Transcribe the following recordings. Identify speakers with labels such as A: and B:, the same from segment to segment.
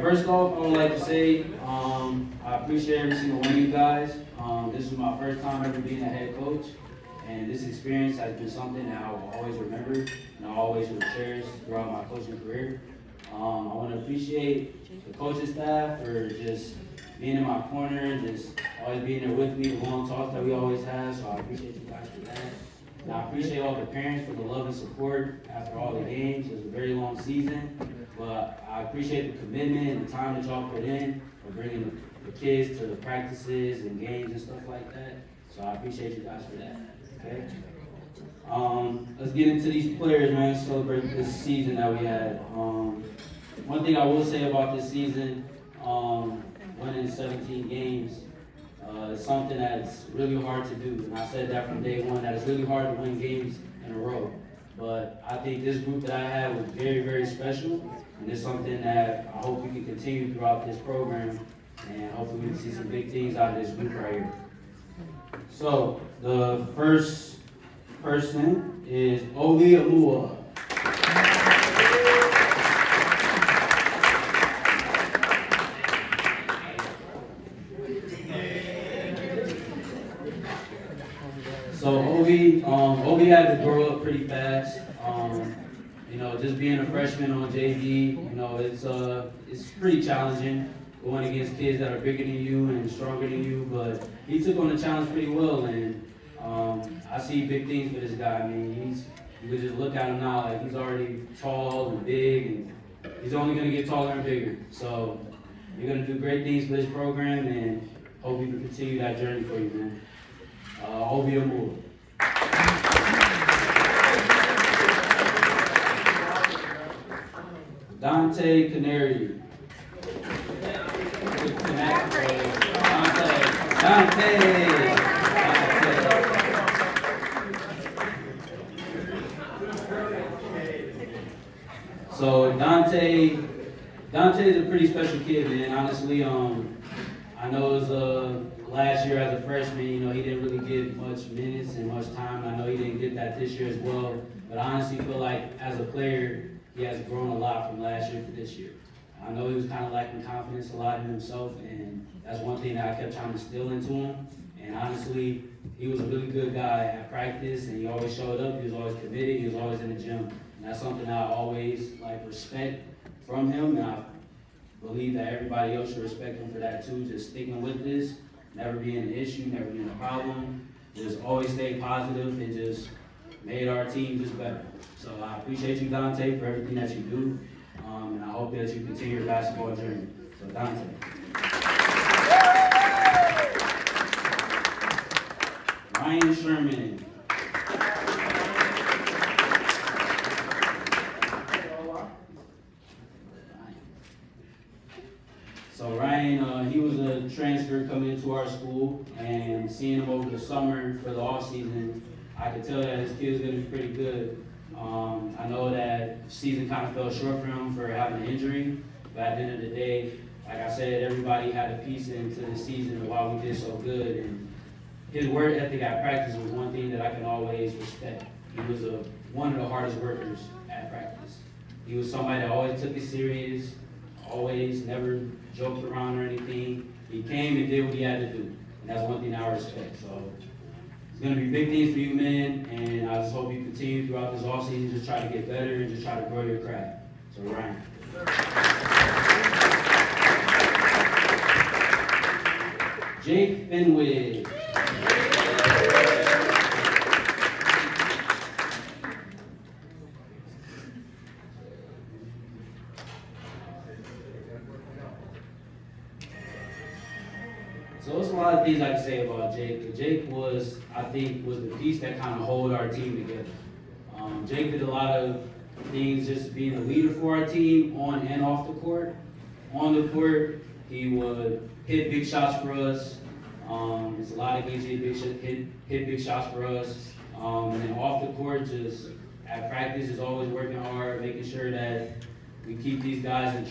A: first off, I would like to say I appreciate every single one of you guys. This is my first time ever being a head coach, and this experience has been something that I will always remember and I always will cherish throughout my coaching career. I want to appreciate the coaching staff for just being in my corner and just always being there with me, the long talks that we always have, so I appreciate you guys for that. And I appreciate all the parents for the love and support after all the games. It was a very long season, but I appreciate the commitment and the time that y'all put in for bringing the kids to the practices and games and stuff like that. So I appreciate you guys for that. Okay. Let's get into these players, man. Celebrate this season that we had. One thing I will say about this season, winning 17 games, is something that's really hard to do. And I said that from day one, that it's really hard to win games in a row. But I think this group that I had was very, very special. And it's something that I hope we can continue throughout this program. And hopefully we can see some big things out of this group right here. So, the first person is Obi Amua. So Obi had to grow up pretty fast. Just being a freshman on JV, it's pretty challenging going against kids that are bigger than you and stronger than you. But he took on the challenge pretty well, and I see big things for this guy. I mean, you could just look at him now, like he's already tall and big, and he's only going to get taller and bigger. So you're going to do great things for this program, and hope we can continue that journey for you, man. Obi Amua. Dante Canary. Dante. So Dante is a pretty special kid, man. Honestly, I know it was last year as a freshman, he didn't really get much minutes and much time. I know he didn't get that this year as well. But I honestly feel like as a player, he has grown a lot from last year to this year. I know he was kind of lacking confidence a lot in himself, and that's one thing that I kept trying to instill into him. And honestly, he was a really good guy at practice, and he always showed up. He was always committed. He was always in the gym. And that's something I always respect from him, and I believe that everybody else should respect him for that too. Just sticking with this, never being an issue, never being a problem. Just always stay positive and just made our team just better. So I appreciate you, Dante, for everything that you do, and I hope that you continue your basketball journey. So Dante. Ryan Sherman. So Ryan, he was a transfer coming into our school, and seeing him over the summer for the off season, I could tell that his kid was going to be pretty good. I know that season kind of fell short for him for having an injury, but at the end of the day, like I said, everybody had a piece into the season of why we did so good, and his work ethic at practice was one thing that I can always respect. He was one of the hardest workers at practice. He was somebody that always took it serious, always never joked around or anything. He came and did what he had to do, and that's one thing I respect. So it's going to be big things for you, man, and I just hope you continue throughout this offseason, just try to get better and just try to grow your craft. So, Ryan. Jake Fenwick. So there's a lot of things I can say about Jake. Jake was the piece that kind of held our team together. Jake did a lot of things just being a leader for our team on and off the court. On the court, he would hit big shots for us. There's a lot of games he hit big shots for us. And then off the court, just at practice, is always working hard, making sure that we keep these guys in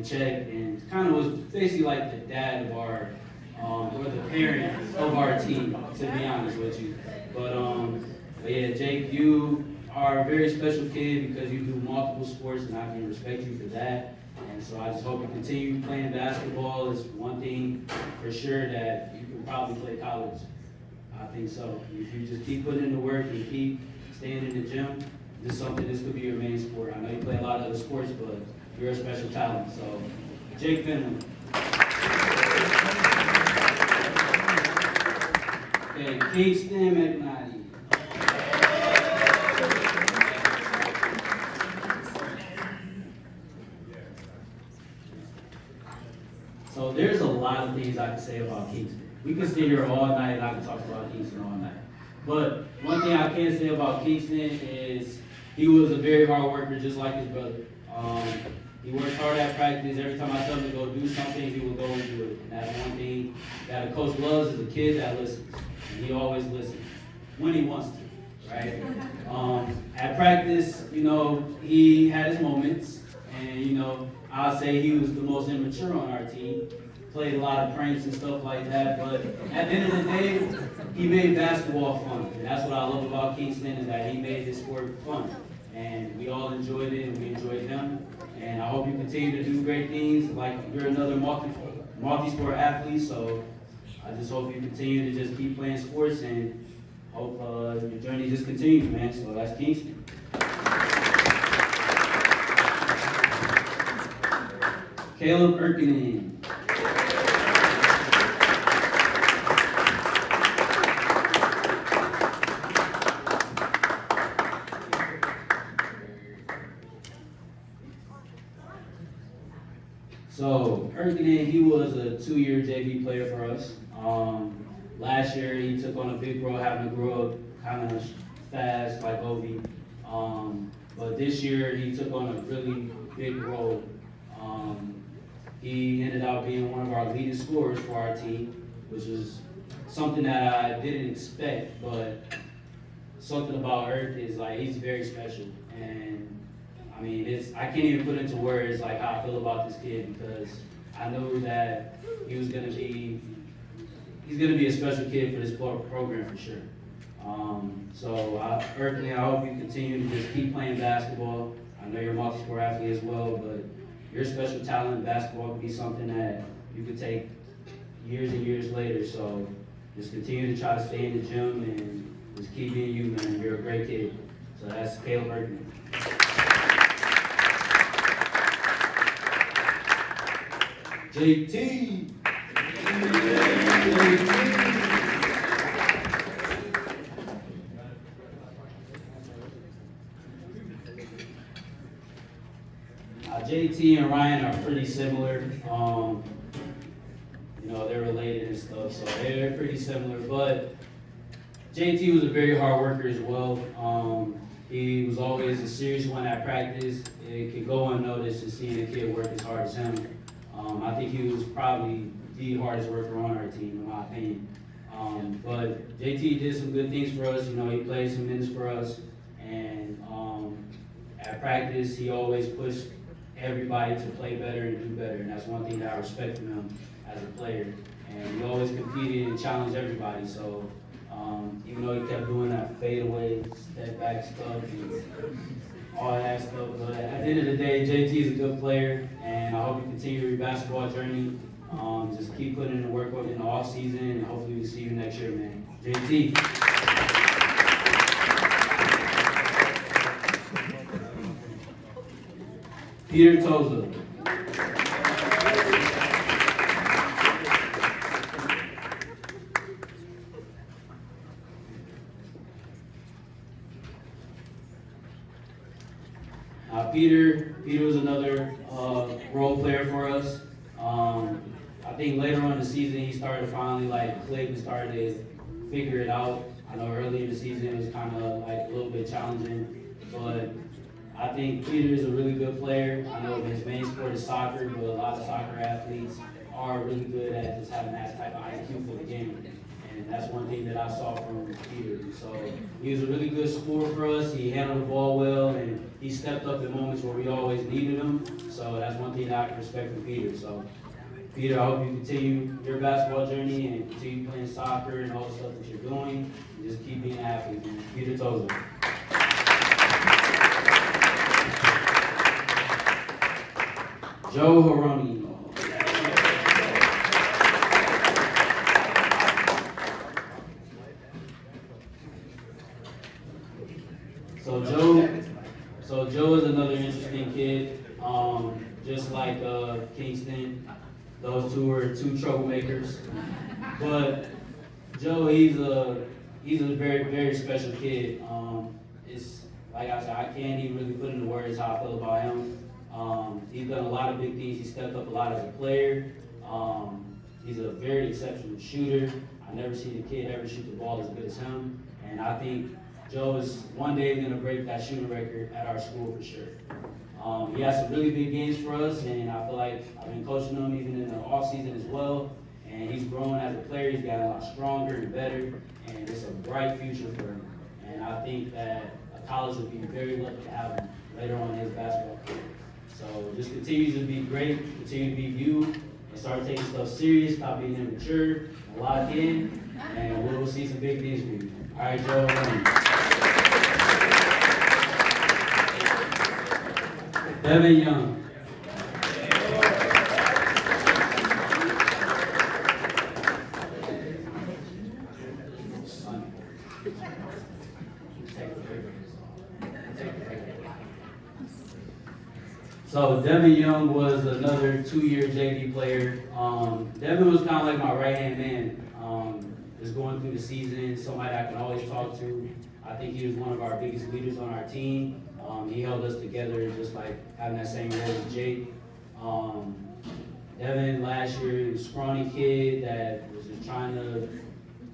A: check. And kind of was basically like the dad of our or the parent of our team, to be honest with you. But yeah, Jake, you are a very special kid because you do multiple sports, and I can respect you for that. And so I just hope you continue playing basketball. It's one thing for sure that you can probably play college. I think so. If you just keep putting in the work and keep staying in the gym, this could be your main sport. I know you play a lot of other sports, but you're a special talent. So, Jake Finley. Okay, Kingston McNally. So there's a lot of things I can say about Kingston. We can sit here all night and I can talk about Kingston all night. But one thing I can say about Kingston is he was a very hard worker, just like his brother. He worked hard at practice. Every time I tell him to go do something, he would go and do it. And that's one thing that a coach loves is a kid that listens. And he always listens when he wants to, right? At practice, he had his moments. And, I'll say he was the most immature on our team. Played a lot of pranks and stuff like that. But at the end of the day, he made basketball fun. And that's what I love about Kingston is that he made this sport fun. And we all enjoyed it and we enjoyed him. And I hope you continue to do great things. Like you're another multi-sport athlete, so I just hope you continue to just keep playing sports and hope your journey just continues, man. So that's Kingston. Caleb Erkinen. So Erkinen, he was a 2-year JV player for us. Last year he took on a big role, having to grow up kind of fast like Ovi. But this year he took on a really big role. He ended up being one of our leading scorers for our team, which is something that I didn't expect, but something about Erk is like he's very special. And I mean, I can't even put into words like how I feel about this kid because I knew that he's gonna be a special kid for this program for sure. Erkinen, I hope you continue to just keep playing basketball. I know you're a multi-sport athlete as well, but your special talent in basketball could be something that you could take years and years later. So just continue to try to stay in the gym and just keep being you, man. You're a great kid. So that's Caleb Erkinen. JT. JT and Ryan are pretty similar. They're related and stuff, so they're pretty similar. But JT was a very hard worker as well. He was always a serious one at practice. It could go unnoticed to seeing a kid work as hard as him. I think he was probably the hardest worker on our team, in my opinion. But JT did some good things for us. He played some minutes for us. And at practice, he always pushed everybody to play better and do better. And that's one thing that I respect from him as a player. And he always competed and challenged everybody. So even though he kept doing that fadeaway, step back stuff, and all that stuff. But at the end of the day, JT is a good player, and I hope you continue your basketball journey. Just keep putting in the work in the off season, and hopefully we'll see you next year, man. JT. Peter Toza. Peter was another role player for us. I think later on in the season he started to finally click and started to figure it out. I know early in the season it was kind of a little bit challenging, but I think Peter is a really good player. I know his main sport is soccer, but a lot of soccer athletes are really good at just having that type of IQ for the game. And that's one thing that I saw from Peter. So he was a really good scorer for us. He handled the ball well, and he stepped up in moments where we always needed him. So that's one thing that I can respect from Peter. So Peter, I hope you continue your basketball journey and continue playing soccer and all the stuff that you're doing. And just keep being an athlete, man. Peter Toza. Joe Haroni. So Joe is another interesting kid. Just like Kingston, those two are two troublemakers. But Joe, he's a very special kid. It's like I said, I can't even really put into words how I feel about him. He's done a lot of big things. He stepped up a lot as a player. He's a very exceptional shooter. I never seen a kid ever shoot the ball as good as him. And I think Joe is one day going to break that shooting record at our school for sure. He has some really big games for us, and I feel like I've been coaching him even in the off season as well. And he's grown as a player. He's gotten a lot stronger and better, and it's a bright future for him. And I think that a college would be very lucky to have him later on in his basketball career. So just continue to be great, continue to be you, and start taking stuff serious, stop being immature, and lock in, and we'll see some big things for you. All right, Joe. Devin Young. So Devin Young was another 2-year JV player. Devin was kind of like my right-hand man. Just going through the season, somebody I can always talk to. I think he was one of our biggest leaders on our team. He held us together just like having that same role as Jake. Devin last year, he was a scrawny kid that was just trying to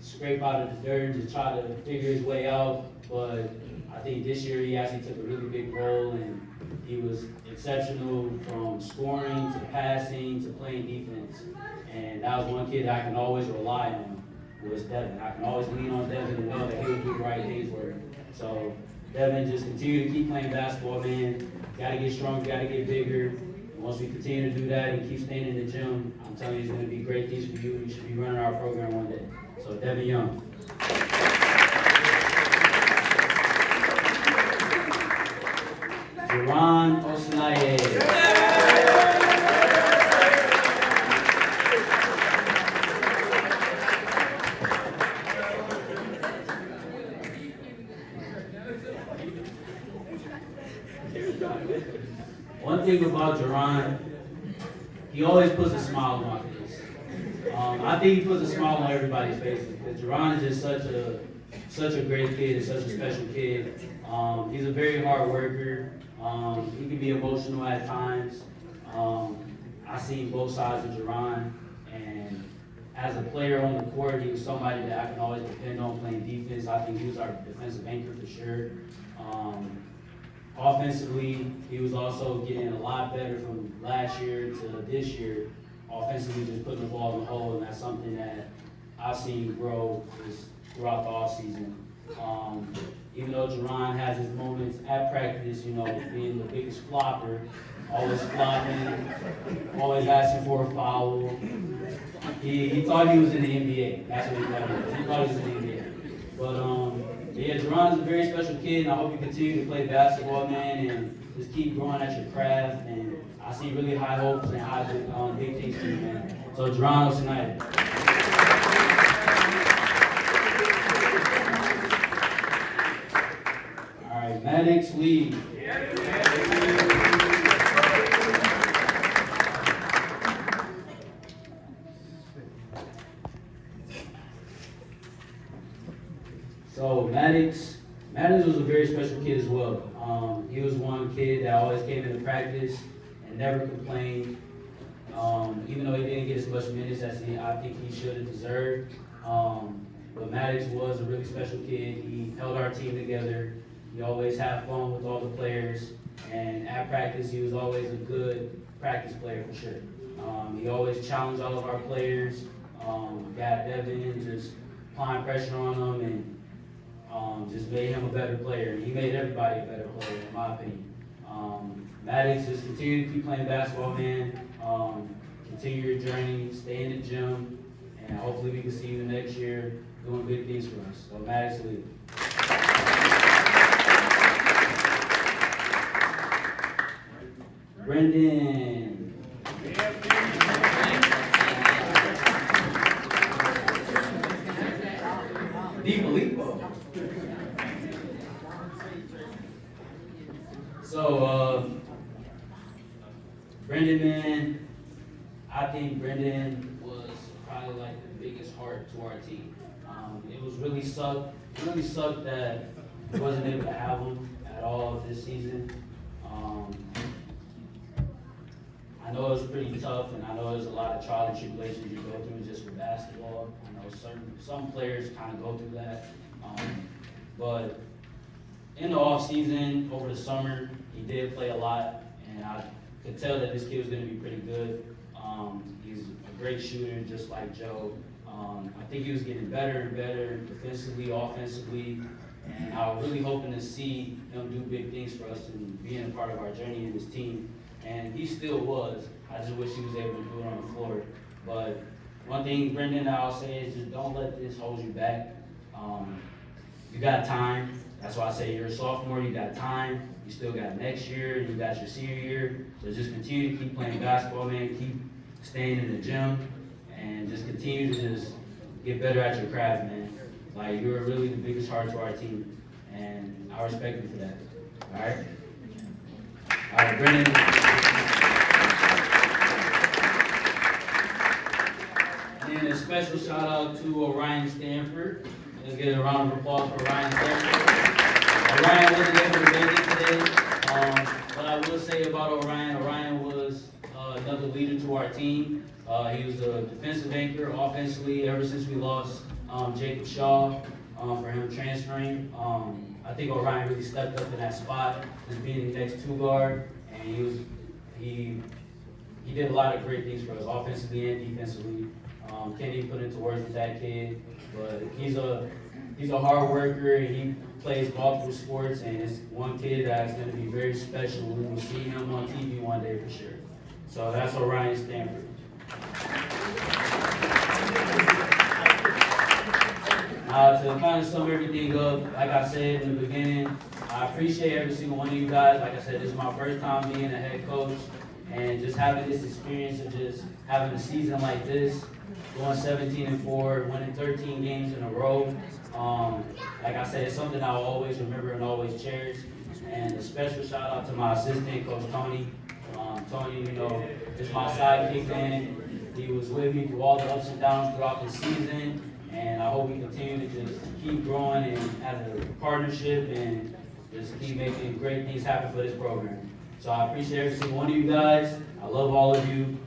A: scrape out of the dirt and just try to figure his way out. But I think this year he actually took a really big role, and he was exceptional from scoring to passing to playing defense. And that was one kid that I can always rely on, was Devin. I can always lean on Devin and know that he would do the right things for him. So Devin, just continue to keep playing basketball, man. Got to get stronger, got to get bigger. And once we continue to do that and keep staying in the gym, I'm telling you, it's going to be great things for you. You should be running our program one day. So Devin Young. Jerron Osinaye. One thing about Jerron, he always puts a smile on my face. I think he puts a smile on everybody's face because Jerron is just such a great kid and such a special kid. He's a very hard worker. He can be emotional at times. I've seen both sides of Jerron, and as a player on the court, he was somebody that I can always depend on playing defense. I think he was our defensive anchor for sure. Offensively, he was also getting a lot better from last year to this year. Offensively, just putting the ball in the hole, and that's something that I've seen grow just throughout the offseason. Even though Jerron has his moments at practice, you know, being the biggest flopper, always flopping, always asking for a foul. He thought he was in the NBA. That's what he thought he was. He thought he was in the NBA. But yeah, Jerron is a very special kid, and I hope you continue to play basketball, man, and just keep growing at your craft. And I see really high hopes and big things for you, man. So Jerron tonight. All right, Maddox Lee. So Maddox was a very special kid as well. He was one kid that always came into practice and never complained. Even though he didn't get as much minutes as I think he should have deserved. But Maddox was a really special kid. He held our team together. He always had fun with all the players. And at practice, he was always a good practice player for sure. He always challenged all of our players. Got Devin, just applying pressure on him, and just made him a better player. He made everybody a better player, in my opinion. Maddox, just continue to keep playing basketball, man. Continue your journey, stay in the gym, and hopefully we can see you next year doing big things for us. So Maddox Lee. Brendan Filippo. So, Brendan, man, I think Brendan was probably like the biggest heart to our team. It really sucked that we wasn't able to have him at all this season. I know it was pretty tough, and I know there's a lot of trial and tribulations you go through just for basketball. I know some players kind of go through that, but in the off season, over the summer, he did play a lot, and I could tell that this kid was going to be pretty good. He's a great shooter, just like Joe. I think he was getting better and better defensively, offensively, and I was really hoping to see him do big things for us and being a part of our journey in this team. And he still was. I just wish he was able to do it on the floor. But one thing, Brendan, I'll say is just don't let this hold you back. You got time. That's why I say you're a sophomore, you got time. You still got next year, you got your senior year. So just continue to keep playing basketball, man. Keep staying in the gym. And just continue to just get better at your craft, man. Like, you're really the biggest heart to our team. And I respect you for that. All right? All right, Brendan. And then a special shout out to Orion Stanford. Let's get a round of applause for Orion Stanford. Orion wasn't able to make it today. What I will say about Orion was another leader to our team. He was a defensive anchor offensively ever since we lost Jacob Shaw for him transferring. I think Orion really stepped up in that spot as being the next two guard, and he did a lot of great things for us offensively and defensively. Can't even put into words with that kid, but he's a hard worker, and he plays multiple sports, and it's one kid that's going to be very special. We will see him on TV one day for sure. So that's Orion Stanford. To kind of sum everything up, like I said in the beginning, I appreciate every single one of you guys. Like I said, this is my first time being a head coach, and just having this experience of just having a season like this, going 17-4, winning 13 games in a row. Like I said, it's something I'll always remember and always cherish. And a special shout out to my assistant, Coach Tony. Tony, is my sidekick, man. He was with me through all the ups and downs throughout the season. And I hope we continue to just keep growing and as a partnership and just keep making great things happen for this program. So I appreciate every single one of you guys. I love all of you.